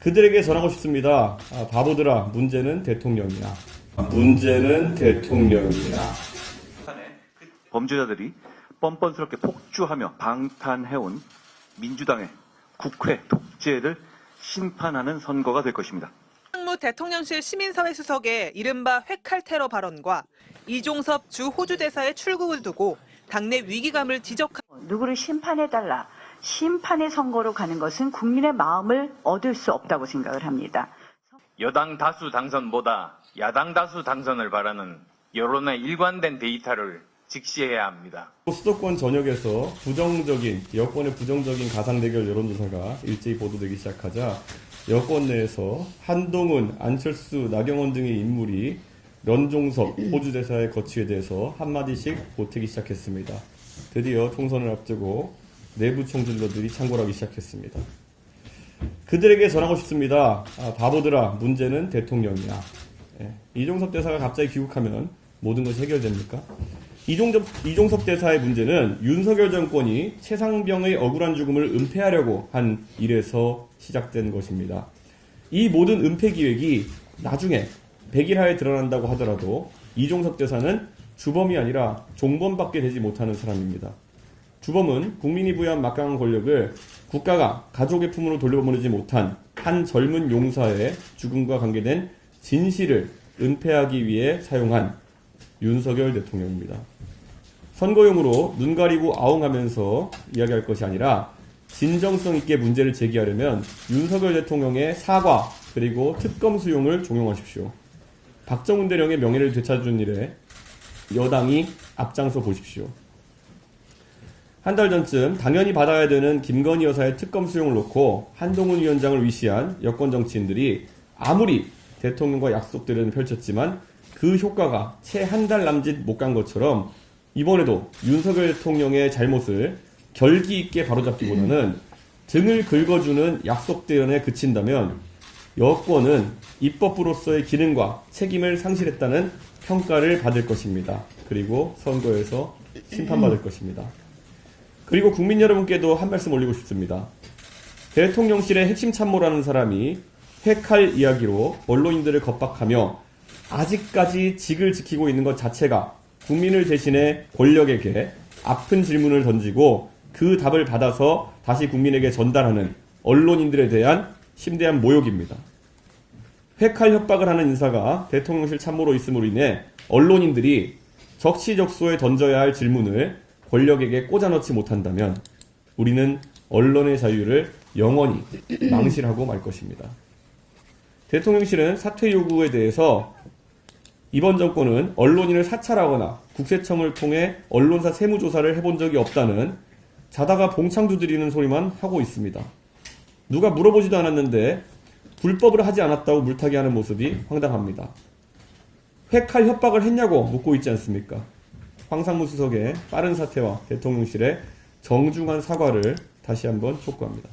그들에게 전하고 싶습니다. 바보들아, 문제는 대통령이야. 문제는 대통령이야. 범죄자들이 뻔뻔스럽게 폭주하며 방탄해온 민주당의 국회 독재를 심판하는 선거가 될 것입니다. 한무 대통령실 시민사회 수석의 이른바 회칼 테러 발언과 이종섭 주 호주 대사의 출국을 두고 당내 위기감을 지적한 누구를 심판해달라. 심판의 선거로 가는 것은 국민의 마음을 얻을 수 없다고 생각을 합니다. 여당 다수 당선보다 야당 다수 당선을 바라는 여론의 일관된 데이터를 직시해야 합니다. 수도권 전역에서 여권의 부정적인 가상대결 여론조사가 일제히 보도되기 시작하자 여권 내에서 한동훈, 안철수, 나경원 등의 인물이 런종석 호주 대사의 거취에 대해서 한마디씩 보태기 시작했습니다. 드디어 총선을 앞두고 내부 총질러들이 창궐하기 시작했습니다. 그들에게 전하고 싶습니다. 바보들아, 문제는 대통령이야. 이종섭 대사가 갑자기 귀국하면 모든 것이 해결됩니까? 이종섭 대사의 문제는 윤석열 정권이 최상병의 억울한 죽음을 은폐하려고 한 일에서 시작된 것입니다. 이 모든 은폐 기획이 나중에 100일하에 드러난다고 하더라도 이종섭 대사는 주범이 아니라 종범밖에 되지 못하는 사람입니다. 주범은 국민이 부여한 막강한 권력을 국가가 가족의 품으로 돌려보내지 못한 한 젊은 용사의 죽음과 관계된 진실을 은폐하기 위해 사용한 윤석열 대통령입니다. 선거용으로 눈 가리고 아웅하면서 이야기할 것이 아니라 진정성 있게 문제를 제기하려면 윤석열 대통령의 사과 그리고 특검 수용을 종용하십시오. 박정훈 대령의 명예를 되찾은 일에 여당이 앞장서 보십시오. 한 달 전쯤 당연히 받아야 되는 김건희 여사의 특검 수용을 놓고 한동훈 위원장을 위시한 여권 정치인들이 아무리 대통령과 약속들은 펼쳤지만 그 효과가 채 한 달 남짓 못 간 것처럼 이번에도 윤석열 대통령의 잘못을 결기 있게 바로잡기보다는 등을 긁어주는 약속 대연에 그친다면 여권은 입법부로서의 기능과 책임을 상실했다는 평가를 받을 것입니다. 그리고 선거에서 심판받을 것입니다. 그리고 국민 여러분께도 한 말씀 올리고 싶습니다. 대통령실의 핵심 참모라는 사람이 회칼 이야기로 언론인들을 겁박하며 아직까지 직을 지키고 있는 것 자체가 국민을 대신해 권력에게 아픈 질문을 던지고 그 답을 받아서 다시 국민에게 전달하는 언론인들에 대한 심대한 모욕입니다. 회칼 협박을 하는 인사가 대통령실 참모로 있음으로 인해 언론인들이 적시적소에 던져야 할 질문을 권력에게 꽂아넣지 못한다면 우리는 언론의 자유를 영원히 망실하고 말 것입니다. 대통령실은 사퇴 요구에 대해서 이번 정권은 언론인을 사찰하거나 국세청을 통해 언론사 세무조사를 해본 적이 없다는 자다가 봉창 두드리는 소리만 하고 있습니다. 누가 물어보지도 않았는데 불법을 하지 않았다고 물타기하는 모습이 황당합니다. 회칼 협박을 했냐고 묻고 있지 않습니까? 황상무 수석의 빠른 사퇴와 대통령실의 정중한 사과를 다시 한번 촉구합니다.